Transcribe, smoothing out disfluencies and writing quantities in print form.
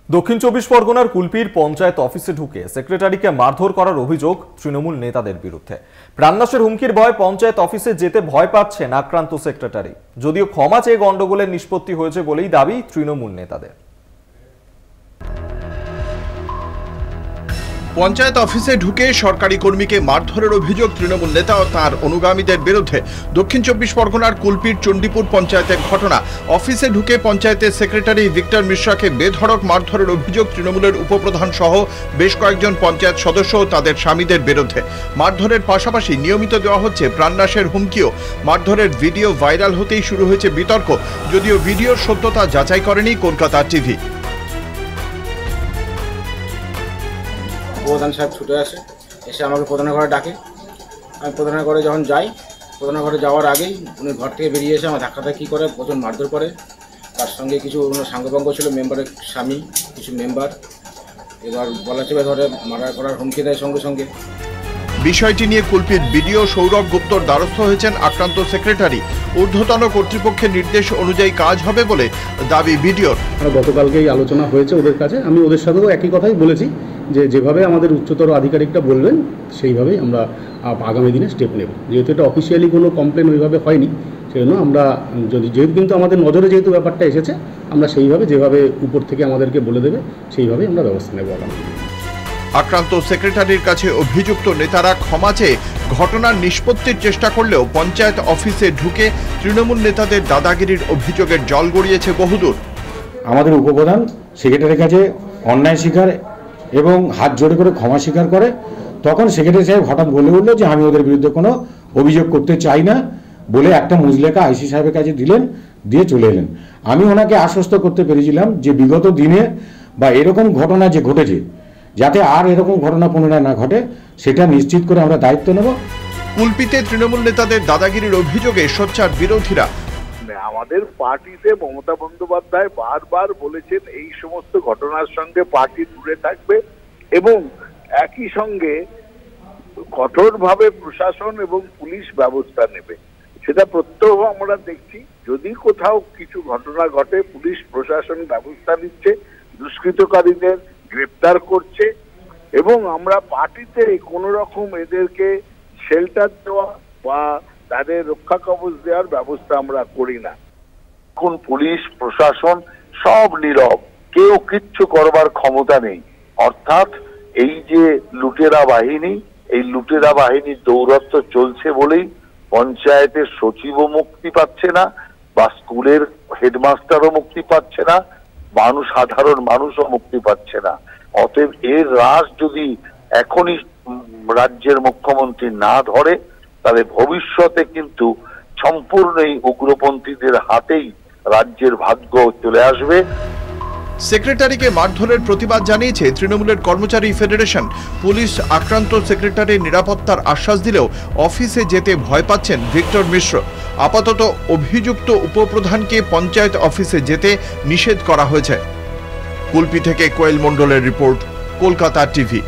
দক্ষিণ চব্বিশ পরগনার কুলপির পঞ্চায়েত অফিসে ঢুকে সেক্রেটারিকে মারধর করার অভিযোগ তৃণমূল নেতাদের বিরুদ্ধে। প্রাণনাশের হুমকির ভয়ে পঞ্চায়েত অফিসে যেতে ভয় পাচ্ছেন আক্রান্ত সেক্রেটারি। যদিও ক্ষমা চেয়ে গন্ডগোলের নিষ্পত্তি হয়েছে বলেই দাবি তৃণমূল নেতাদের। পঞ্চায়েত অফিসে ঢুকে সরকারি কর্মীকে মারধরের অভিযোগ তৃণমূল নেতা ও তার অনুগামীদের বিরুদ্ধে। দক্ষিণ চব্বিশ পরগনার কুলপির চণ্ডীপুর পঞ্চায়েতের ঘটনা। অফিসে ঢুকে পঞ্চায়েতের সেক্রেটারি ভিক্টর মিশ্রাকে বেধড়ক মারধরের অভিযোগ তৃণমূলের উপপ্রধান সহ বেশ কয়েকজন পঞ্চায়েত সদস্য ও তাদের স্বামীদের বিরুদ্ধে। মারধরের পাশাপাশি নিয়মিত দেওয়া হচ্ছে প্রাণনাশের হুমকিও। মারধরের ভিডিও ভাইরাল হতেই শুরু হয়েছে বিতর্ক, যদিও ভিডিওর সত্যতা যাচাই করেনি কলকাতা টিভি। প্রধান সাহেব ছুটে আসে, এসে আমাকে প্রধানের ঘরে ডাকে। আমি প্রধানের ঘরে যখন যাই, প্রধানের ঘরে যাওয়ার আগেই উনি ঘর থেকে বেরিয়ে এসে আমার ধাক্কাধাক্কি করে, প্রচুর মারধর করে। তার সঙ্গে কিছু সাঙ্গপাঙ্গ ছিল, মেম্বারের স্বামী, কিছু মেম্বার। এবার গলা চেপে ধরে মারা করার হুমকি দেয় সঙ্গে সঙ্গে। বিষয়টি নিয়ে কুলপির বিডিও সৌরভ গুপ্তর দ্বারস্থ হয়েছেন আক্রান্ত সেক্রেটারি। ঊর্ধ্বতন কর্তৃপক্ষের নির্দেশ অনুযায়ী কাজ হবে বলে দাবি বিডিওর। গতকালকেই আলোচনা হয়েছে ওদের কাছে, আমি ওদের সাথেও একই কথাই বলেছি যে যেভাবে আমাদের উচ্চতর আধিকারিকরা বলবেন সেইভাবেই আমরা আগামী দিনে স্টেপ নেব। যেহেতু এটা অফিসিয়ালি কোনো কমপ্লেন ওইভাবে হয়নি, সেজন্য আমরা যেহেতু কিন্তু আমাদের নজরে যেহেতু ব্যাপারটা এসেছে, আমরা সেইভাবে যেভাবে উপর থেকে আমাদেরকে বলে দেবে সেইভাবেই আমরা ব্যবস্থা নেব আগামী দিনে। আক্রান্ত সেক্রেটারির কাছে অভিযুক্ত নেতারা ক্ষমা চেয়ে ঘটনার নিষ্পত্তির চেষ্টা করলেও পঞ্চায়েত অফিসে ঢুকে তৃণমূল নেতাদের দাদাগিরির অভিযোগের জল গড়িয়েছে বহুদূর। আমাদের উপপ্রধান সেক্রেটারির কাছে অন্যায় স্বীকার এবং হাত জোড়ে করে ক্ষমা স্বীকার করে। তখন সেক্রেটারি সাহেব হঠাৎ বলে উঠলো যে আমি ওদের বিরুদ্ধে কোনো অভিযোগ করতে চাই না বলে একটা মুজলেখা আইসি সাহেবের কাছে দিলেন, দিয়ে চলে এলেন। আমি ওনাকে আশ্বস্ত করতে পেরেছিলাম যে বিগত দিনে বা এরকম ঘটনা যে ঘটেছে, যাতে আর এরকম ঘটনা পুনরায় না ঘটে সেটা নিশ্চিত করে আমরা দায়িত্ব নেব। কুলপিতে তৃণমূল নেতাদের দাদাগিরির অভিযোগে সোচ্চার বিরোধীরা। আমাদের পার্টিতে মমতা বন্দ্যোপাধ্যায় বারবার বলেছেন এই সমস্ত ঘটনার সঙ্গে পার্টি দূরে থাকবে এবং একই সঙ্গে কঠোরভাবে প্রশাসন এবং পুলিশ ব্যবস্থা নেবে। সেটা প্রত্যহ আমরা দেখছি। যদি কোথাও কিছু ঘটনা ঘটে, পুলিশ প্রশাসন ব্যবস্থা নিচ্ছে, দুষ্কৃতকারীদের গ্রেপ্তার করছে এবং আমরা পার্টিতে কোনো রকম এদেরকে শেল্টার দেওয়া বা তাদের রক্ষা কবচ দেওয়ার ব্যবস্থা আমরা করি না। এখন পুলিশ প্রশাসন সব নীরব, কেউ কিচ্ছু করবার ক্ষমতা নেই। অর্থাৎ এই যে লুটেরা বাহিনী, এই লুটেরা বাহিনীর দৌরত্ব চলছে বলেই পঞ্চায়েতের সচিবও মুক্তি পাচ্ছে না বা স্কুলের হেডমাস্টারও মুক্তি পাচ্ছে না, সাধারণ মানুষও মুক্তি পাচ্ছে না। অতএব এর রাশ যদি এখনই রাজ্যের মুখ্যমন্ত্রী না ধরে, তাহলে ভবিষ্যতে কিন্তু সম্পূর্ণই উগ্রপন্থীদের হাতেই রাজ্যের ভাগ্য চলে আসবে। সেক্রেটারিকে মারধরের প্রতিবাদ জানিয়েছে তৃণমূলের কর্মচারী ফেডারেশন। পুলিশ আক্রান্ত সেক্রেটারির নিরাপত্তার আশ্বাস দিলেও অফিসে যেতে ভয় পাচ্ছেন ভিক্টর মিশ্র। আপাতত অভিযুক্ত উপপ্রধানকে পঞ্চায়েত অফিসে যেতে নিষেধ করা হয়েছে। কুলপি থেকে কোয়েল মণ্ডলের রিপোর্ট, কলকাতা টিভি।